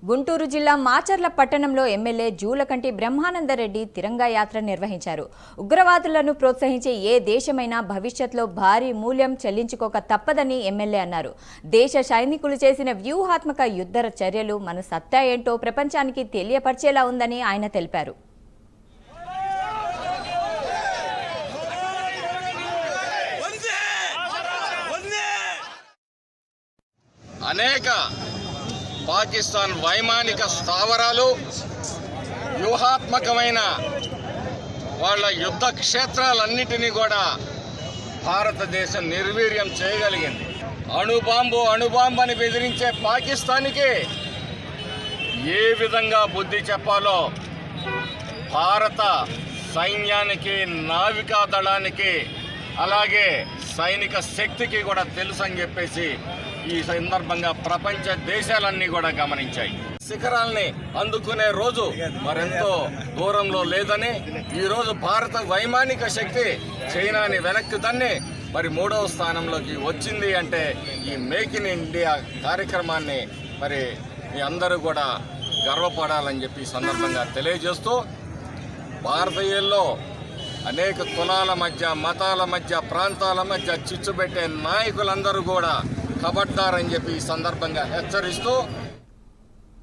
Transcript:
గుంటూరు జిల్లా మాచర్ల పట్టణంలో ఎమ్మెల్యే జూలకంటి బ్రహ్మానందరెడ్డి తిరంగా యాత్ర నిర్వహించారు. ఉగ్రవాదులను ప్రోత్సహించే ఏ దేశమైనా భవిష్యత్తులో భారీ మూల్యం చెల్లించుకోక తప్పదని ఎమ్మెల్యే అన్నారు. దేశ సైనికులు చేసిన వ్యూహాత్మక యుద్ధ చర్యలు మన సత్తా ఏంటో ప్రపంచానికి తెలియపరిచేలా ఉందని ఆయన తెలిపారు. అనేక పాకిస్తాన్ వైమానిక స్థావరాలు వ్యూహాత్మకమైన వాళ్ళ యుద్ధ క్షేత్రాలన్నిటినీ కూడా భారతదేశం నిర్వీర్యం చేయగలిగింది. అణుబాంబు అని బెదిరించే పాకిస్తాన్కి ఏ విధంగా బుద్ధి చెప్పాలో భారత సైన్యానికి, నావికా దళానికి, అలాగే సైనిక శక్తికి కూడా తెలుసు అని చెప్పేసి ఈ సందర్భంగా ప్రపంచ దేశాలన్నీ కూడా గమనించాయి. శిఖరాల్ని అందుకునే రోజు మరెంతో దూరంలో లేదని, ఈరోజు భారత వైమానిక శక్తి చైనాని వెనక్కి తన్ని మరి 3వ స్థానంలోకి వచ్చింది అంటే ఈ మేక్ ఇన్ ఇండియా కార్యక్రమాన్ని మరి మీ అందరూ కూడా గర్వపడాలని చెప్పి ఈ సందర్భంగా తెలియజేస్తూ, భారతీయుల్లో అనేక కులాల మధ్య, మతాల మధ్య, ప్రాంతాల మధ్య చిచ్చుపెట్టే నాయకులందరూ కూడా కబడ్దారని చెప్పి ఈ సందర్భంగా హెచ్చరిస్తూ